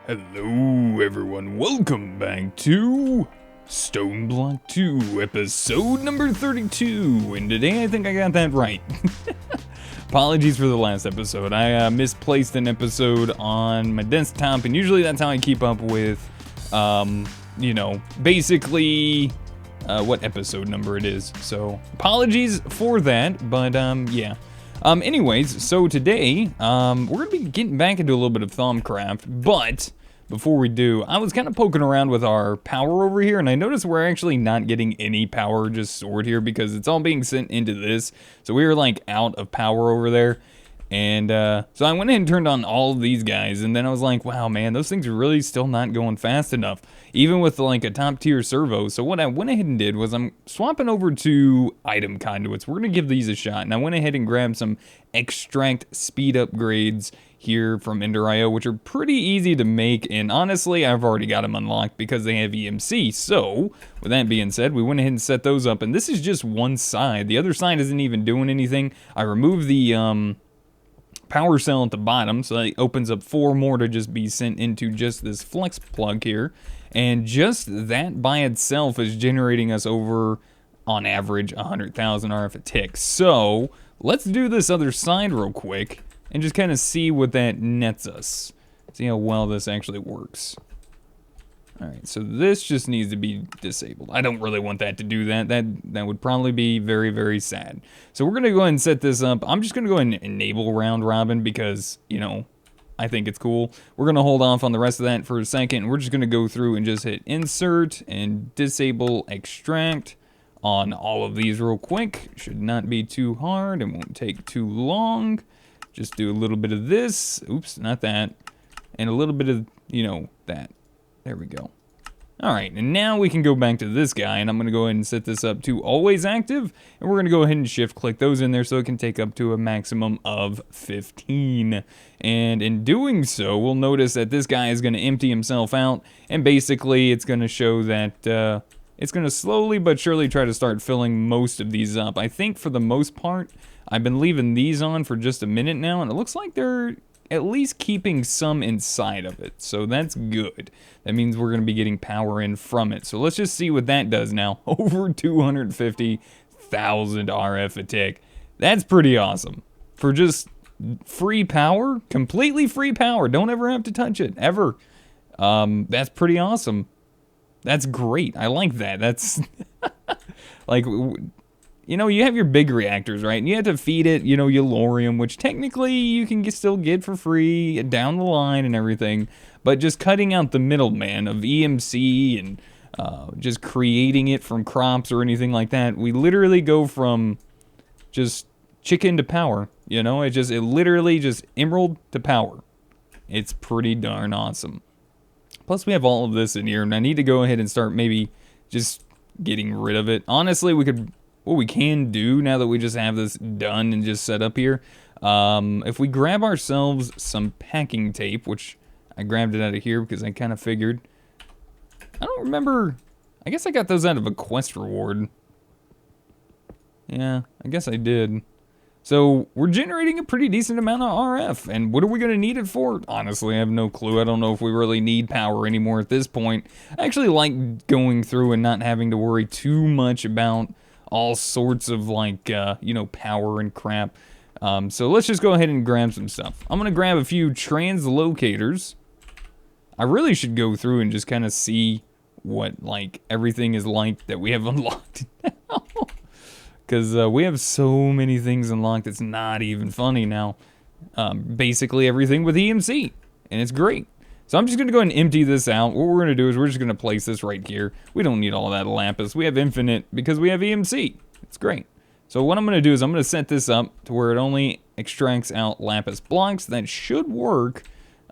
Hello everyone, welcome back to StoneBlock 2, episode number 32, and today I think I got that right. Apologies for the last episode, I misplaced an episode on my desktop, and usually that's how I keep up with, basically what episode number it is, so apologies for that, but yeah. Anyways, so today, we're gonna be getting back into a little bit of Thaumcraft, but before we do, I was kind of poking around with our power over here, and I noticed we're actually not getting any power just stored here because it's all being sent into this, so we were like out of power over there, and so I went ahead and turned on all of these guys, and then I was like, wow man, those things are really still not going fast enough, even with like a top tier servo. So what I went ahead and did was I'm swapping over to item conduits. We're gonna give these a shot, and I went ahead and grabbed some extract speed upgrades here from Ender.io, which are pretty easy to make, and honestly I've already got them unlocked because they have EMC. So with that being said, we went ahead and set those up, and this is just one side. The other side isn't even doing anything. I removed the power cell at the bottom, so that opens up 4 more to just be sent into just this flex plug here, and just that by itself is generating us over, on average, 100,000 RF a tick. So let's do this other side real quick and just kind of see what that nets us. See how well this actually works. Alright, so this just needs to be disabled. I don't really want that to do that. That would probably be very, very sad. So we're going to go ahead and set this up. I'm just going to go ahead and enable round robin because, you know, I think it's cool. We're going to hold off on the rest of that for a second. We're just going to go through and just hit insert and disable extract on all of these real quick. Should not be too hard and won't take too long. Just do a little bit of this. Oops, not that. And a little bit of, you know, that. There we go. Alright, and now we can go back to this guy, and I'm going to go ahead and set this up to always active, and we're going to go ahead and shift click those in there so it can take up to a maximum of 15. And in doing so, we'll notice that this guy is going to empty himself out, and basically it's going to show that it's going to slowly but surely try to start filling most of these up. I think for the most part, I've been leaving these on for just a minute now, and it looks like they're at least keeping some inside of it, so that's good. That means we're going to be getting power in from it. So let's just see what that does now. Over 250,000 RF a tick. That's pretty awesome. For just free power, completely free power, don't ever have to touch it, ever. That's pretty awesome. That's great. I like that. That's like, you know, you have your big reactors, right? And you have to feed it, you know, yellorium, which technically you can still get for free down the line and everything. But just cutting out the middleman of EMC and just creating it from crops or anything like that, we literally go from just chicken to power. You know, it literally just emerald to power. It's pretty darn awesome. Plus, we have all of this in here, and I need to go ahead and start maybe just getting rid of it. Honestly, what we can do now that we just have this done and just set up here, if we grab ourselves some packing tape, which I grabbed it out of here because I kind of figured, I don't remember, I guess I got those out of a quest reward. Yeah, I guess I did. So we're generating a pretty decent amount of RF, and what are we going to need it for? Honestly, I have no clue. I don't know if we really need power anymore at this point. I actually like going through and not having to worry too much about all sorts of like, you know, power and crap. So let's just go ahead and grab some stuff. I'm going to grab a few translocators. I really should go through and just kind of see what like everything is like that we have unlocked now. Because we have so many things unlocked, it's not even funny now. Basically everything with EMC, and it's great. So I'm just going to go ahead and empty this out. What we're going to do is we're just going to place this right here. We don't need all that lapis. We have infinite because we have EMC. It's great. So what I'm going to do is I'm going to set this up to where it only extracts out lapis blocks. That should work,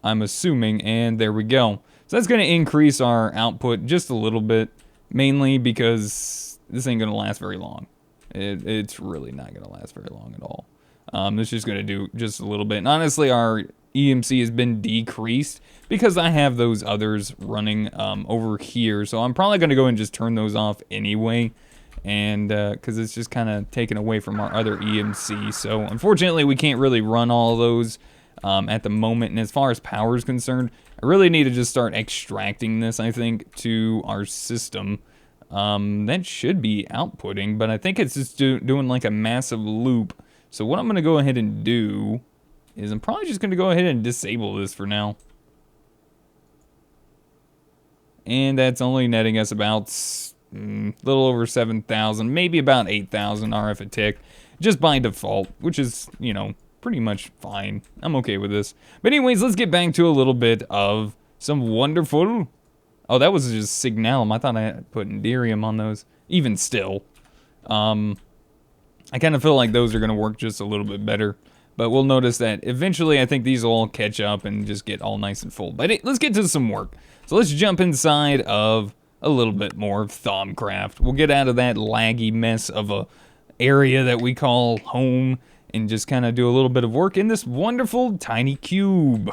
I'm assuming, and there we go. So that's going to increase our output just a little bit, mainly because this ain't going to last very long. It's really not going to last very long at all. It's just going to do just a little bit. And honestly, our EMC has been decreased because I have those others running over here. So I'm probably going to go and just turn those off anyway. And because it's just kind of taken away from our other EMC. So unfortunately, we can't really run all of those at the moment. And as far as power is concerned, I really need to just start extracting this, I think, to our system. That should be outputting, but I think it's just doing like a massive loop. So what I'm going to go ahead and do is I'm probably just going to go ahead and disable this for now. And that's only netting us about a little over 7,000, maybe about 8,000 RF a tick, just by default, which is, you know, pretty much fine. I'm okay with this. But anyways, let's get back to a little bit of some wonderful... Oh, that was just signalum. I thought I had put enderium on those. Even still. I kind of feel like those are going to work just a little bit better. But we'll notice that eventually I think these will all catch up and just get all nice and full. But let's get to some work. So let's jump inside of a little bit more of Thaumcraft. We'll get out of that laggy mess of a area that we call home and just kind of do a little bit of work in this wonderful tiny cube.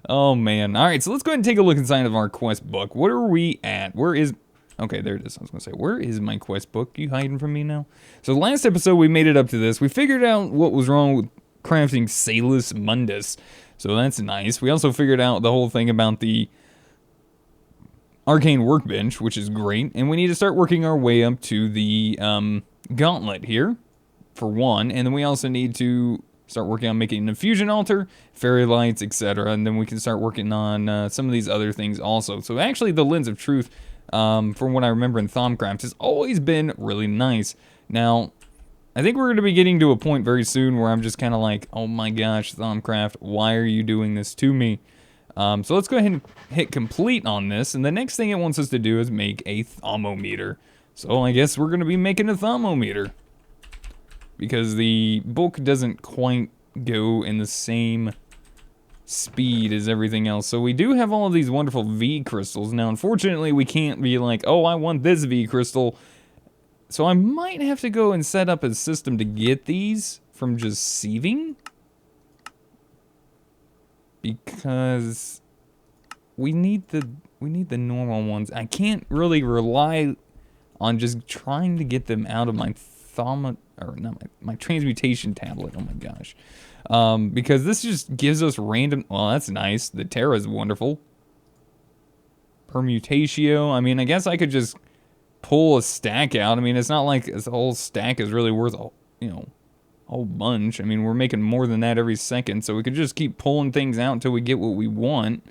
Oh man. Alright, so let's go ahead and take a look inside of our quest book. What are we at? Where is... Okay, there it is. I was going to say, where is my quest book? You hiding from me now? So last episode we made it up to this. We figured out what was wrong with crafting Salus Mundus. So that's nice. We also figured out the whole thing about the arcane workbench, which is great. And we need to start working our way up to the gauntlet here, for one. And then we also need to start working on making an infusion altar, fairy lights, etc. And then we can start working on some of these other things also. So actually the Lens of Truth, from what I remember in Thaumcraft, has always been really nice. Now, I think we're going to be getting to a point very soon where I'm just kind of like, oh my gosh, Thaumcraft, why are you doing this to me? So let's go ahead and hit complete on this, and the next thing it wants us to do is make a thaumometer. So I guess we're going to be making a thaumometer, because the book doesn't quite go in the same speed as everything else. So we do have all of these wonderful V crystals. Now, unfortunately, we can't be like, oh, I want this V crystal. So I might have to go and set up a system to get these from just sieving, because we need the normal ones. I can't really rely on just trying to get them out of my my transmutation tablet. Oh my gosh. Because this just gives us random... Well, that's nice. The Terra is wonderful. Permutatio. I mean, I guess I could just pull a stack out. I mean, it's not like this whole stack is really worth a, you know, whole bunch. I mean, we're making more than that every second, so we could just keep pulling things out until we get what we want.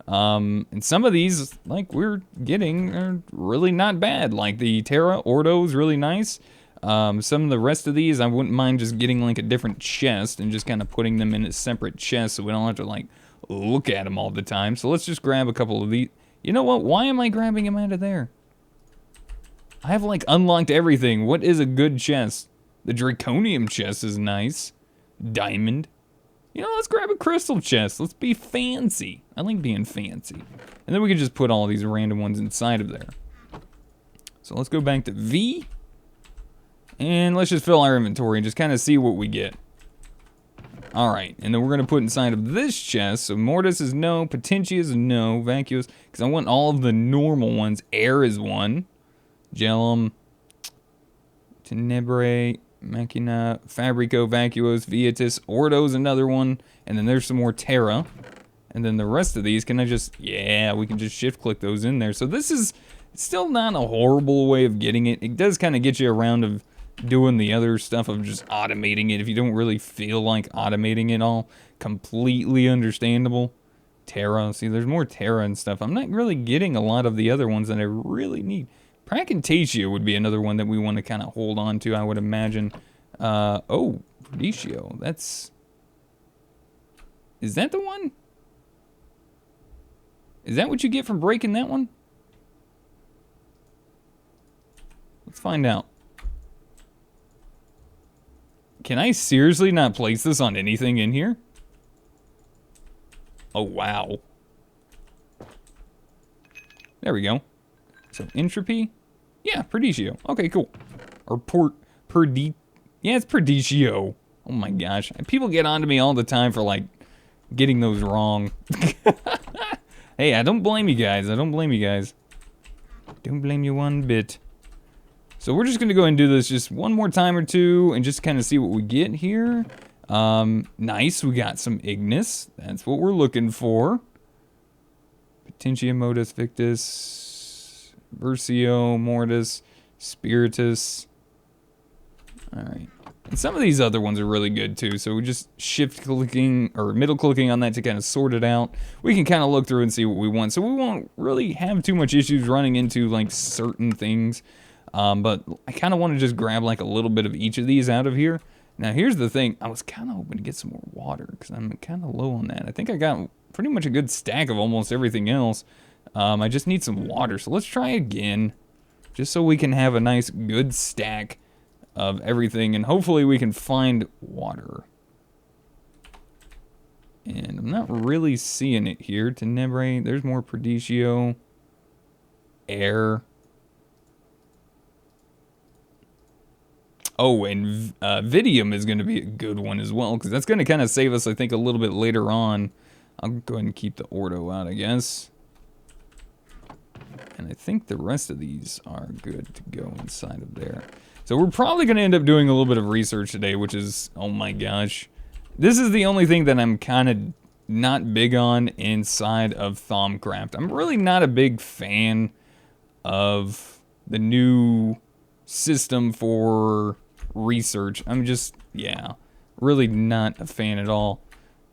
And some of these, like we're getting, are really not bad. Like the Terra Ordo is really nice. Some of the rest of these, I wouldn't mind just getting like a different chest and just kind of putting them in a separate chest so we don't have to like look at them all the time. So let's just grab a couple of these. You know what? Why am I grabbing them out of there? I have like unlocked everything. What is a good chest? The Draconium chest is nice. Diamond. You know, let's grab a crystal chest. Let's be fancy. I like being fancy. And then we can just put all these random ones inside of there. So let's go back to V. And let's just fill our inventory and just kind of see what we get. Alright, and then we're going to put inside of this chest. So Mortis is no, Potentia is no, Vacuous, because I want all of the normal ones. Air is one. Gelum, Tenebrae, Machina, Fabrico, Vacuos, Vietus, Ordo's another one. And then there's some more Terra. And then the rest of these, can I just... Yeah, we can just shift-click those in there. So this is still not a horrible way of getting it. It does kind of get you around of doing the other stuff of just automating it if you don't really feel like automating it all. Completely understandable. Terra. See, there's more Terra and stuff. I'm not really getting a lot of the other ones that I really need. Pracantatia would be another one that we want to kind of hold on to, I would imagine. Oh, Perdicio. That's... Is that the one? Is that what you get from breaking that one? Let's find out. Can I seriously not place this on anything in here? Oh, wow. There we go. So, entropy? Yeah, Perdicio. Okay, cool. Or yeah, it's Perdicio. Oh my gosh. People get onto me all the time for, like, getting those wrong. Hey, I don't blame you guys. I don't blame you guys. Don't blame you one bit. So we're just going to go ahead and do this just one more time or two and just kind of see what we get here. Nice, we got some Ignis. That's what we're looking for. Potentia, Modus, Victus, Versio, Mortis, Spiritus. Alright. And some of these other ones are really good too, so we just shift clicking, or middle clicking on that to kind of sort it out. We can kind of look through and see what we want, so we won't really have too much issues running into like certain things. But I kind of want to just grab like a little bit of each of these out of here. Now here's the thing, I was kind of hoping to get some more water, because I'm kind of low on that. I think I got pretty much a good stack of almost everything else. I just need some water, so let's try again, just so we can have a nice good stack of everything, and hopefully we can find water. And I'm not really seeing it here. Tenebrae, there's more Perditio. Air. Oh, and Vidium is going to be a good one as well, because that's going to kind of save us, I think, a little bit later on. I'll go ahead and keep the Ordo out, I guess. And I think the rest of these are good to go inside of there. So we're probably going to end up doing a little bit of research today, which is, oh my gosh. This is the only thing that I'm kind of not big on inside of Thaumcraft. I'm really not a big fan of the new system for research. I'm just, yeah, really not a fan at all.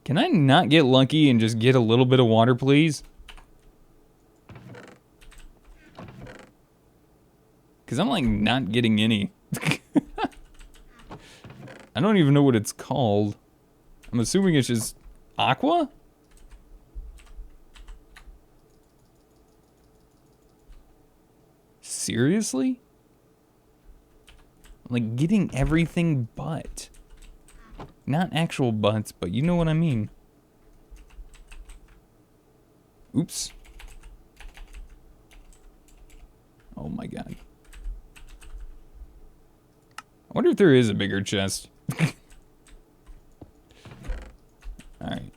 Can I not get lucky and just get a little bit of water, please? Because I'm like not getting any. I don't even know what it's called. I'm assuming it's just aqua? Seriously? I'm like getting everything but. Not actual butts, but you know what I mean. Oops. Oh my god. I wonder if there is a bigger chest. Alright.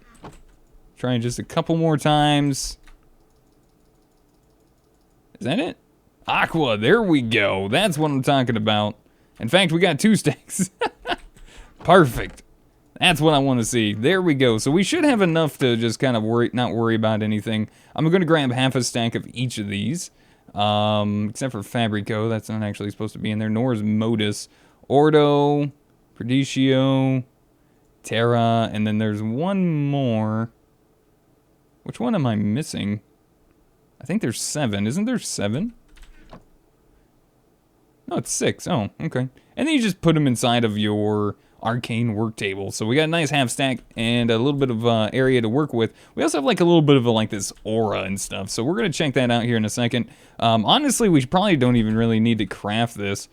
Trying just a couple more times. Is that it? Aqua, there we go. That's what I'm talking about. In fact, we got 2 stacks. Perfect. That's what I want to see. There we go. So we should have enough to just kind of not worry about anything. I'm going to grab half a stack of each of these. Except for Fabrico. That's not actually supposed to be in there. Nor is Modus. Ordo. Perditio. Terra. And then there's one more. Which one am I missing? I think there's 7. Isn't there 7? No, it's 6. Oh, okay. And then you just put them inside of your arcane work table. So we got a nice half stack and a little bit of area to work with. We also have like a little bit of like this aura and stuff. So we're going to check that out here in a second. Honestly, we probably don't even really need to craft this.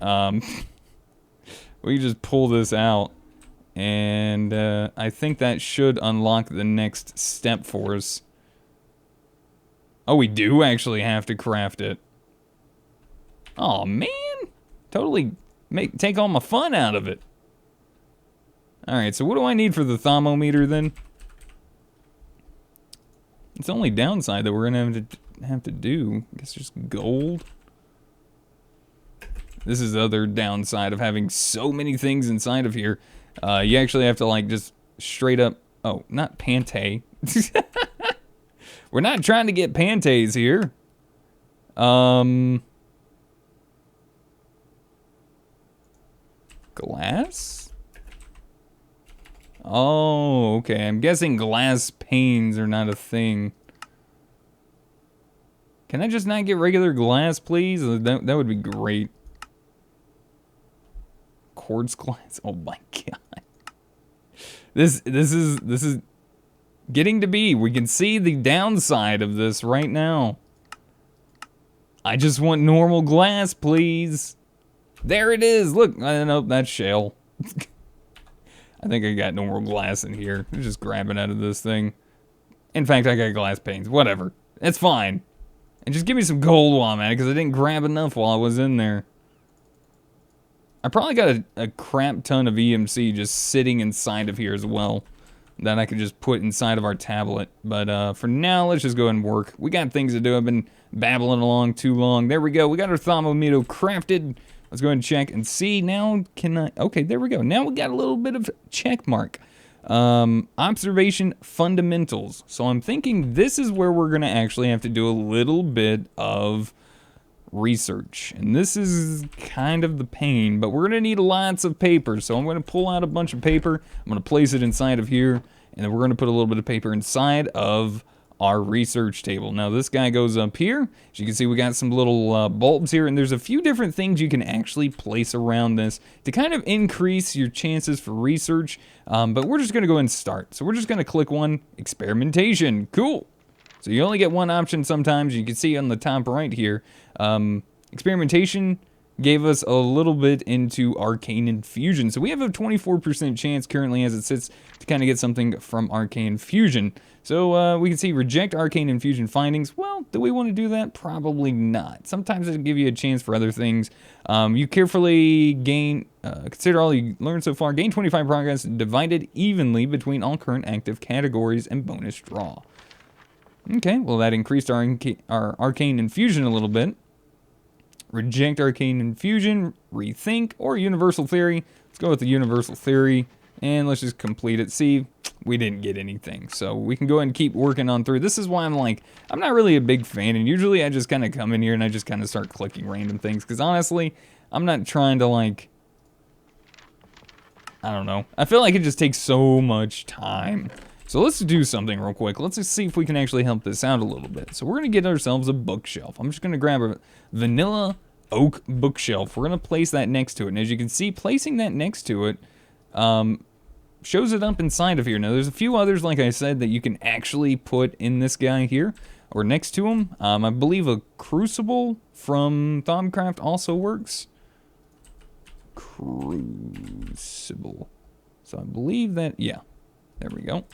We just pull this out. And I think that should unlock the next step for us. Oh, we do actually have to craft it. Oh man, totally take all my fun out of it. Alright, so what do I need for the thaumometer then? It's the only downside that we're gonna have to do. I guess just gold. This is the other downside of having so many things inside of here. You actually have to like just straight up, oh, not Pantay. We're not trying to get Pantays here. Glass? Oh, okay. I'm guessing glass panes are not a thing. Can I just not get regular glass, please? That would be great. Quartz glass? Oh my god. This is getting to be. We can see the downside of this right now. I just want normal glass, please. There it is. Look, I don't know, that's shell. I think I got normal glass in here. Just grab it out of this thing. In fact, I got glass panes. Whatever. It's fine. And just give me some gold while I'm at it, because I didn't grab enough while I was in there. I probably got a crap ton of EMC just sitting inside of here as well, that I could just put inside of our tablet. But for now, let's just go ahead and work. We got things to do. I've been babbling along too long. There we go. We got our thermometer crafted. Let's go ahead and check and see. Now, can I? Okay, there we go. Now we got a little bit of check mark. Observation fundamentals. So I'm thinking this is where we're going to actually have to do a little bit of research. And this is kind of the pain, but we're going to need lots of paper. So I'm going to pull out a bunch of paper. I'm going to place it inside of here. And then we're going to put a little bit of paper inside of our research table. Now this guy goes up here. As you can see, we got some little bulbs here, and there's a few different things you can actually place around this to kind of increase your chances for research. But we're just going to go ahead and start. So we're just going to click one, experimentation. Cool. So you only get one option sometimes. You can see on the top right here, experimentation gave us a little bit into arcane infusion. So we have a 24% chance currently as it sits to kind of get something from arcane infusion. So we can see reject arcane infusion findings. Well, do we want to do that? Probably not. Sometimes it'll give you a chance for other things. You carefully gain, consider all you learned so far. Gain 25 progress divided evenly between all current active categories and bonus draw. Okay, well that increased our arcane infusion a little bit. Reject arcane infusion, rethink, or universal theory. Let's go with the universal theory, and let's just complete it. See, we didn't get anything, so we can go ahead and keep working on through. This is why I'm not really a big fan, and usually I just kind of come in here and I just kind of start clicking random things, because honestly, I'm not trying to I don't know. I feel like it just takes so much time. So let's do something real quick. Let's just see if we can actually help this out a little bit. So we're going to get ourselves a bookshelf. I'm just going to grab a vanilla oak bookshelf. We're going to place that next to it. And as you can see, placing that next to it shows it up inside of here. Now, there's a few others, like I said, that you can actually put in this guy here or next to him. I believe a crucible from Thaumcraft also works. Crucible. So I believe that, yeah, there we go.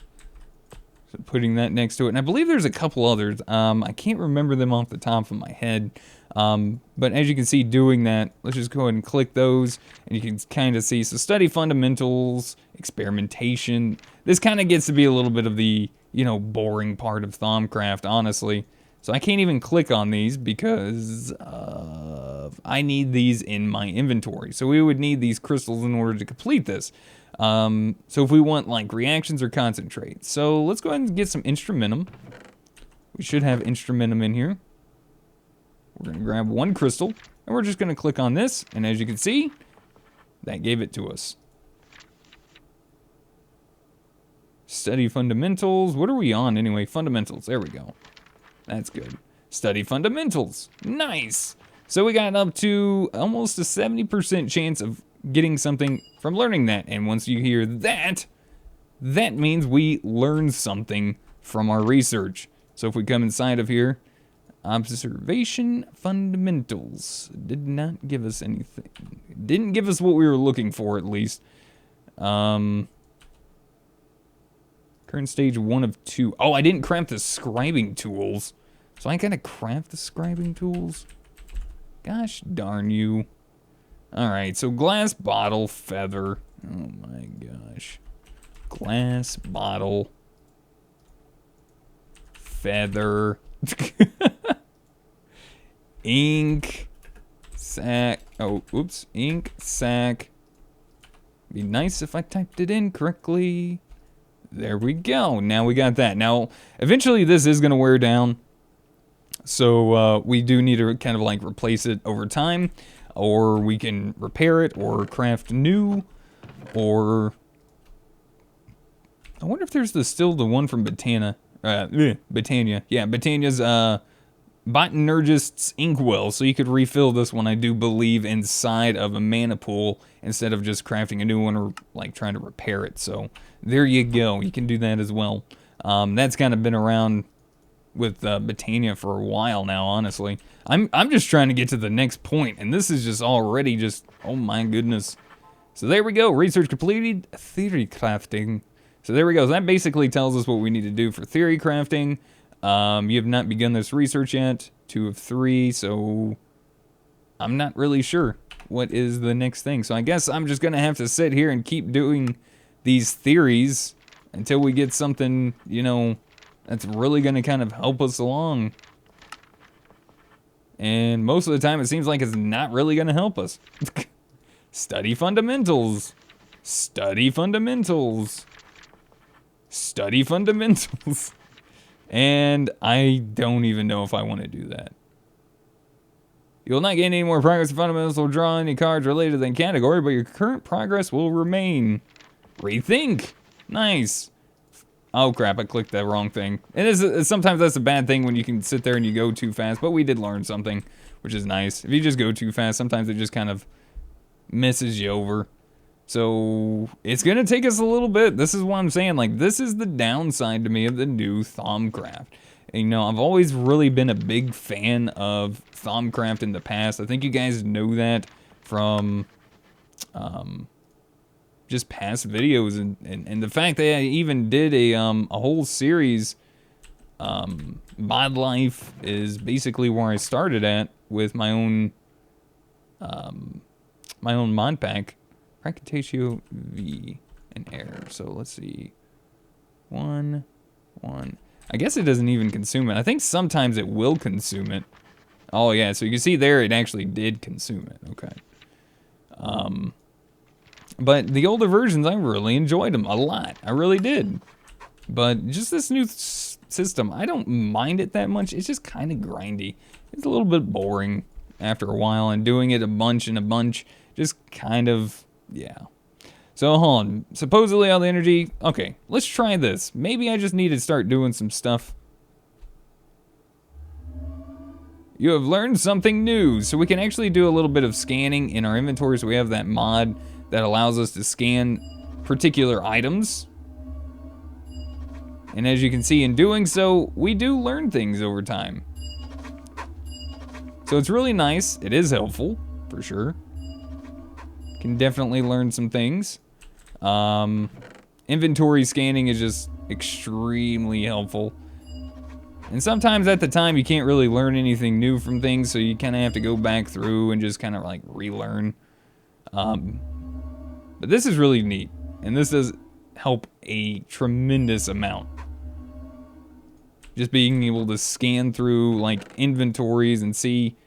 So putting that next to it. And I believe there's a couple others. I can't remember them off the top of my head. But as you can see doing that, let's just go ahead and click those. And you can kind of see, so study fundamentals, experimentation. This kind of gets to be a little bit of the, boring part of Thaumcraft, honestly. So I can't even click on these because I need these in my inventory. So we would need these crystals in order to complete this. So if we want reactions or concentrates. So let's go ahead and get some instrumentum. We should have instrumentum in here. We're going to grab one crystal, and we're just going to click on this, and as you can see, that gave it to us. Study fundamentals. What are we on anyway? Fundamentals. There we go. That's good. Study fundamentals. Nice. So we got up to almost a 70% chance of getting something from learning that. And once you hear that, that means we learned something from our research. So if we come inside of here, observation fundamentals did not give us anything. Didn't give us what we were looking for, at least. Current stage 1 of 2. Oh, I didn't craft the scribing tools. So I gotta craft the scribing tools? Gosh darn you. Alright, so glass bottle feather. Oh my gosh. Glass bottle feather. Ink sack. Oh, oops. Ink sack. Be nice if I typed it in correctly. There we go. Now we got that. Now, eventually this is going to wear down. So we do need to kind of replace it over time. Or we can repair it or craft new. Or I wonder if there's still the one from Botania. Botania. Yeah, Botania's Botanergist's Inkwell. So you could refill this one, I do believe, inside of a mana pool instead of just crafting a new one or trying to repair it. So there you go. You can do that as well. That's kind of been around with Botania for a while now, honestly. I'm just trying to get to the next point, and this is just already just, oh my goodness. So there we go. Research completed. Theory crafting. So there we go. So that basically tells us what we need to do for theory crafting. You have not begun this research yet. 2 of 3, so I'm not really sure what is the next thing. So I guess I'm just going to have to sit here and keep doing these theories until we get something, that's really going to kind of help us along. and most of the time it seems like it's not really going to help us. Study fundamentals. Study fundamentals. Study fundamentals. And I don't even know if I want to do that. You will not gain any more progress in fundamentals or draw any cards related to the category, but your current progress will remain. Rethink. Nice. Oh crap, I clicked that wrong thing. And sometimes that's a bad thing when you can sit there and you go too fast, but we did learn something, which is nice. If you just go too fast, sometimes it just kind of misses you over. So it's gonna take us a little bit. This is what I'm saying, like, this is the downside to me of the new Thaumcraft. And, you know, I've always really been a big fan of Thaumcraft in the past. I think you guys know that from just past videos, and the fact that I even did a whole series. Mod Life is basically where I started at with my own mod pack. Pranktatio V and error. So let's see. 1. I guess it doesn't even consume it. I think sometimes it will consume it. Oh yeah, so you can see there it actually did consume it. Okay. But the older versions, I really enjoyed them a lot. I really did. But just this new system, I don't mind it that much. It's just kind of grindy. It's a little bit boring after a while, and doing it a bunch just kind of, yeah. So hold on, supposedly all the energy, okay, let's try this. Maybe I just need to start doing some stuff. You have learned something new, so we can actually do a little bit of scanning in our inventory. So we have that mod that allows us to scan particular items. And as you can see, in doing so, we do learn things over time. So it's really nice. It is helpful, for sure. Can definitely learn some things. Inventory scanning is just extremely helpful. And sometimes at the time you can't really learn anything new from things, so you kind of have to go back through and just kind of like relearn. But this is really neat, and this does help a tremendous amount. Just being able to scan through like inventories and see,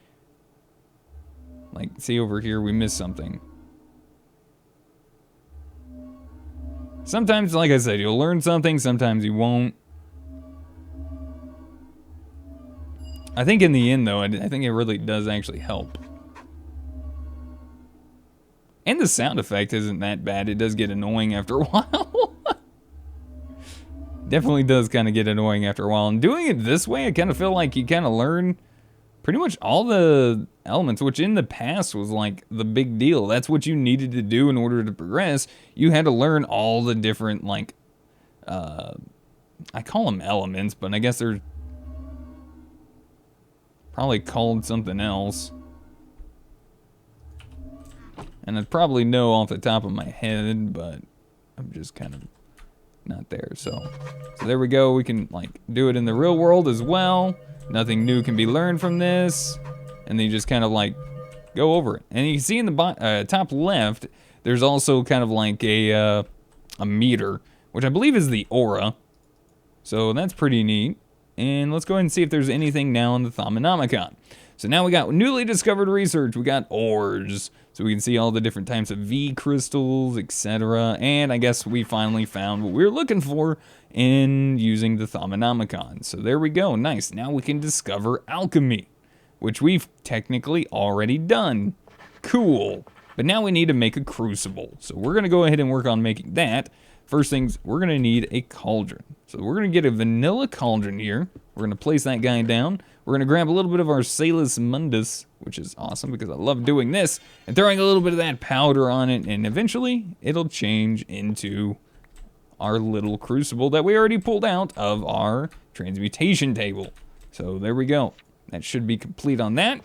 like, see over here we missed something. Sometimes, like I said, you'll learn something, sometimes you won't. I think in the end, though, I think it really does actually help. And the sound effect isn't that bad. It does get annoying after a while. Definitely does kind of get annoying after a while. And doing it this way, I kind of feel like you kind of learn pretty much all the elements, which in the past was like the big deal. That's what you needed to do in order to progress. You had to learn all the different, like, I call them elements, but I guess they're probably called something else. And I'd probably know off the top of my head, but I'm just kind of not there. So there we go. We can like do it in the real world as well. Nothing new can be learned from this. And then you just kind of like go over it. And you can see in the top left, there's also kind of like a meter, which I believe is the aura. So that's pretty neat. And let's go ahead and see if there's anything now in the Thaumonomicon. So now we got newly discovered research. We got ores. So we can see all the different types of V crystals, etc. And I guess we finally found what we were looking for in using the Thaumonomicon. So there we go. Nice. Now we can discover alchemy, which we've technically already done. Cool. But now we need to make a crucible. So we're going to go ahead and work on making that. First things, we're going to need a cauldron. So we're going to get a vanilla cauldron here. We're going to place that guy down. We're going to grab a little bit of our Salus Mundus, which is awesome because I love doing this, and throwing a little bit of that powder on it, and eventually it'll change into our little crucible that we already pulled out of our transmutation table. So there we go. That should be complete on that.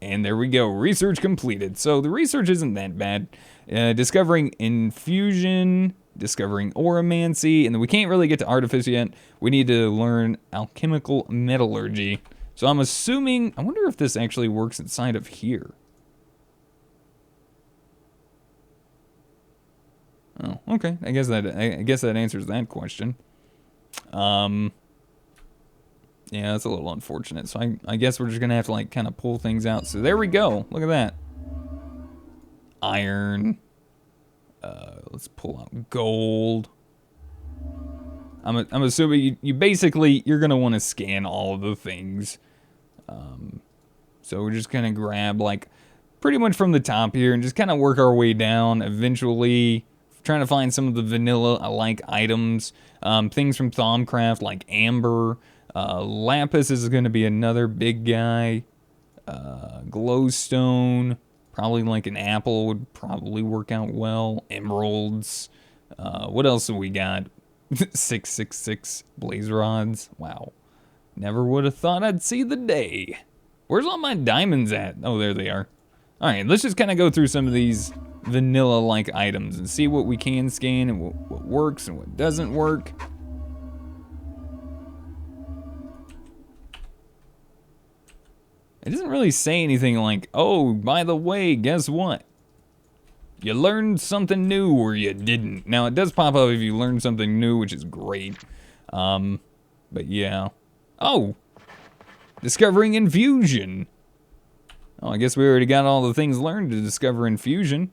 And there we go, research completed. So the research isn't that bad. Discovering infusion, discovering oromancy, and then we can't really get to artifice yet. We need to learn alchemical metallurgy. So I'm assuming, I wonder if this actually works inside of here. Oh, okay. I guess that answers that question. Yeah, that's a little unfortunate. So I guess we're just gonna have to like kind of pull things out. So there we go. Look at that. Iron. Let's pull out gold. I'm assuming you basically, you're gonna want to scan all of the things. So we're just gonna grab like pretty much from the top here and just kind of work our way down. Eventually, trying to find some of the vanilla-like items. Things from Thaumcraft like amber. Lapis is gonna be another big guy. Glowstone. Probably like an apple would probably work out well. Emeralds. What else have we got? 666 blaze rods. Wow. Never would have thought I'd see the day. Where's all my diamonds at? Oh, there they are. Alright, let's just kind of go through some of these vanilla-like items and see what we can scan and what works and what doesn't work. It doesn't really say anything like, oh, by the way, guess what? You learned something new or you didn't. Now, it does pop up if you learned something new, which is great. But yeah. Oh! Discovering infusion. Oh, I guess we already got all the things learned to discover infusion.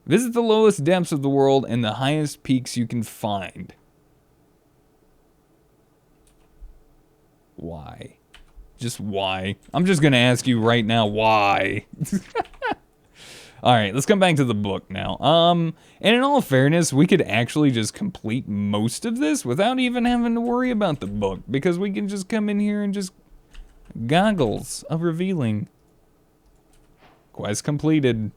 Visit the lowest depths of the world and the highest peaks you can find. Why? Just why? I'm just gonna ask you right now, why? Alright, let's come back to the book now. And in all fairness, we could actually just complete most of this without even having to worry about the book, because we can just come in here and just goggles of revealing. Quest completed.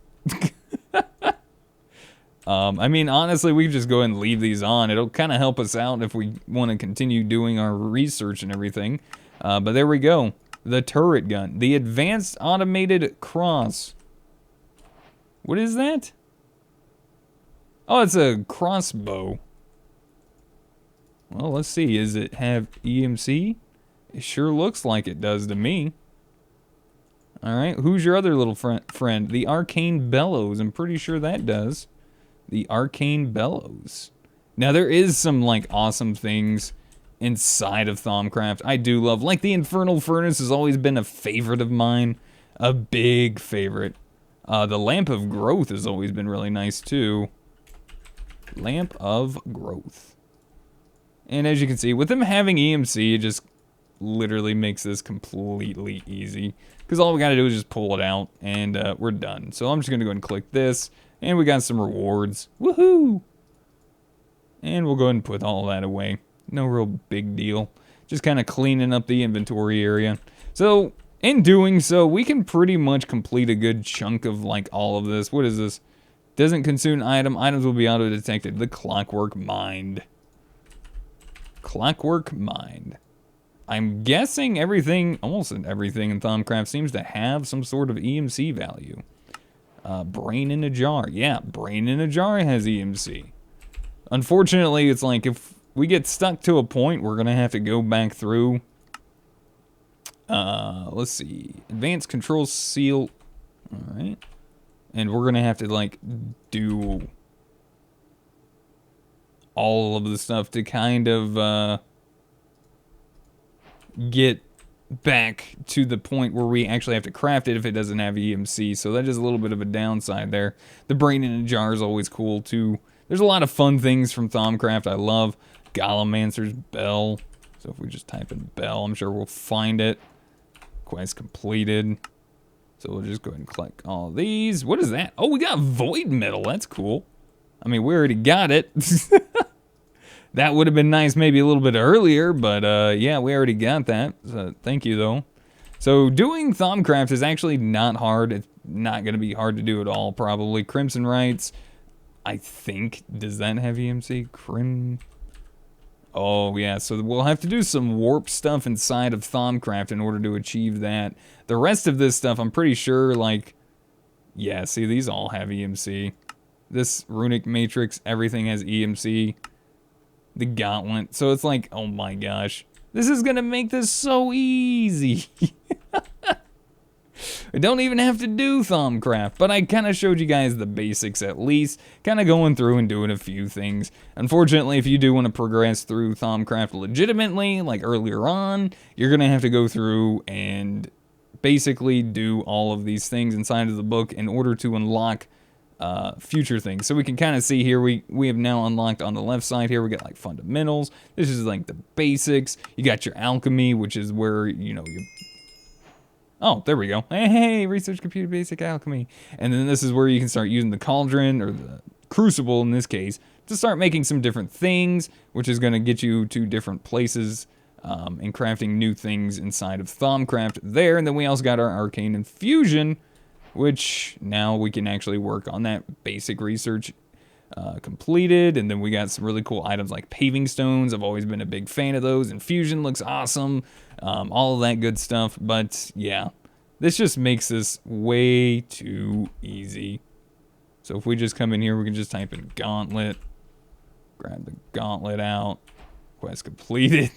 I mean, honestly, we could just go ahead and leave these on. It'll kind of help us out if we want to continue doing our research and everything. But there we go. The turret gun. The advanced automated cross. What is that? Oh, it's a crossbow. Well, let's see. Does it have EMC? It sure looks like it does to me. Alright, who's your other little friend? The Arcane Bellows. I'm pretty sure that does. The Arcane Bellows. Now, there is some, like, awesome things inside of Thaumcraft. I do love, like, the Infernal Furnace has always been a favorite of mine. A big favorite. The Lamp of Growth has always been really nice, too. Lamp of Growth. And as you can see, with them having EMC, it just literally makes this completely easy. Because all we gotta do is just pull it out, and we're done. So I'm just gonna go ahead and click this, and we got some rewards. Woohoo! And we'll go ahead and put all that away. No real big deal. Just kind of cleaning up the inventory area. So, in doing so, we can pretty much complete a good chunk of, like, all of this. What is this? Doesn't consume item. Items will be auto-detected. The Clockwork Mind. Clockwork Mind. I'm guessing everything, almost everything in Thaumcraft seems to have some sort of EMC value. Brain in a jar. Yeah, Brain in a jar has EMC. Unfortunately, it's like if we get stuck to a point, we're going to have to go back through. Let's see. Advanced control seal. Alright. And we're going to have to, like, do all of the stuff to kind of, get back to the point where we actually have to craft it if it doesn't have EMC. So that is a little bit of a downside there. The Brain in a jar is always cool, too. There's a lot of fun things from Thaumcraft I love. Golemancer's Bell. So if we just type in Bell, I'm sure we'll find it. Quest completed. So we'll just go ahead and click all these. What is that? Oh, we got Void Metal. That's cool. I mean, we already got it. That would have been nice maybe a little bit earlier, but yeah, we already got that. So thank you, though. So doing Thaumcraft is actually not hard. It's not going to be hard to do at all, probably. Crimson Rights, I think. Does that have EMC? Oh, yeah, so we'll have to do some warp stuff inside of Thaumcraft in order to achieve that. The rest of this stuff, I'm pretty sure, like... Yeah, see, these all have EMC. This Runic Matrix, everything has EMC. The Gauntlet. So it's like, oh my gosh. This is gonna make this so easy. I don't even have to do Thaumcraft, but I kind of showed you guys the basics at least, kind of going through and doing a few things. Unfortunately, if you do want to progress through Thaumcraft legitimately, like earlier on, you're going to have to go through and basically do all of these things inside of the book in order to unlock future things. So we can kind of see here, we have now unlocked on the left side here, we got like fundamentals. This is like the basics. You got your alchemy, which is where, you know, oh, there we go. Hey, research computer basic alchemy. And then this is where you can start using the cauldron, or the crucible in this case, to start making some different things, which is going to get you to different places and crafting new things inside of Thaumcraft there. And then we also got our arcane infusion, which now we can actually work on that basic research completed. And then we got some really cool items like paving stones. I've always been a big fan of those. Infusion looks awesome. All of that good stuff. But yeah, this just makes this way too easy. So if we just come in here, we can just type in gauntlet, grab the gauntlet out, quest completed.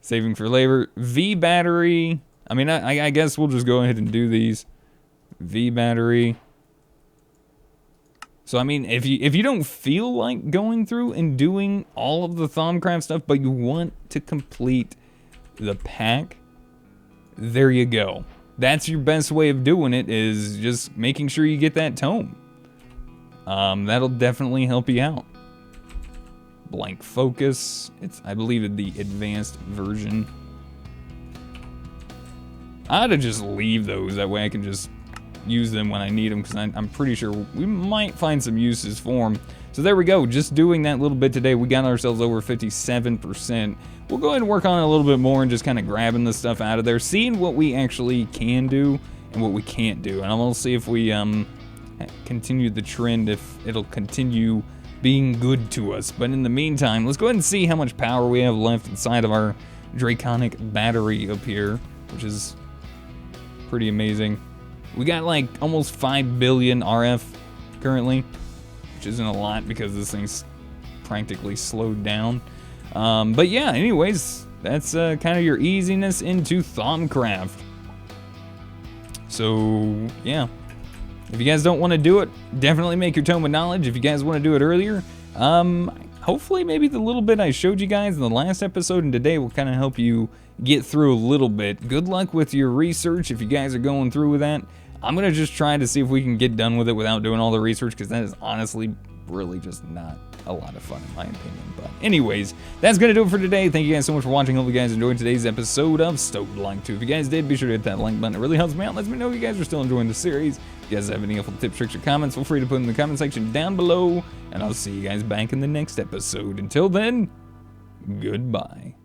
Saving for labor. V battery. I mean, I guess we'll just go ahead and do these. V battery. So I mean, if you don't feel like going through and doing all of the Thaumcraft stuff, but you want to complete the pack, there you go. That's your best way of doing it, is just making sure you get that tome. That'll definitely help you out. Blank focus. It's, I believe, the advanced version. I ought to just leave those, that way I can just use them when I need them, because I'm pretty sure we might find some uses for them. So there we go, just doing that little bit today. We got ourselves over 57%. We'll go ahead and work on it a little bit more and just kind of grabbing the stuff out of there, seeing what we actually can do and what we can't do. And I'm gonna see if we continue the trend, if it'll continue being good to us. But in the meantime, let's go ahead and see how much power we have left inside of our draconic battery up here, which is pretty amazing. We got like almost 5 billion RF currently, which isn't a lot because this thing's practically slowed down. But yeah, anyways, that's kind of your easiness into Thaumcraft. So yeah, if you guys don't want to do it, definitely make your tome of knowledge. If you guys want to do it earlier, hopefully maybe the little bit I showed you guys in the last episode and today will kind of help you get through a little bit. Good luck with your research if you guys are going through with that. I'm going to just try to see if we can get done with it without doing all the research, because that is honestly really just not a lot of fun in my opinion. But anyways, that's going to do it for today. Thank you guys so much for watching. Hope you guys enjoyed today's episode of StoneBlock 2. If you guys did, be sure to hit that like button. It really helps me out. Lets me know if you guys are still enjoying the series. If you guys have any helpful tips, tricks, or comments, feel free to put them in the comment section down below. And I'll see you guys back in the next episode. Until then, goodbye.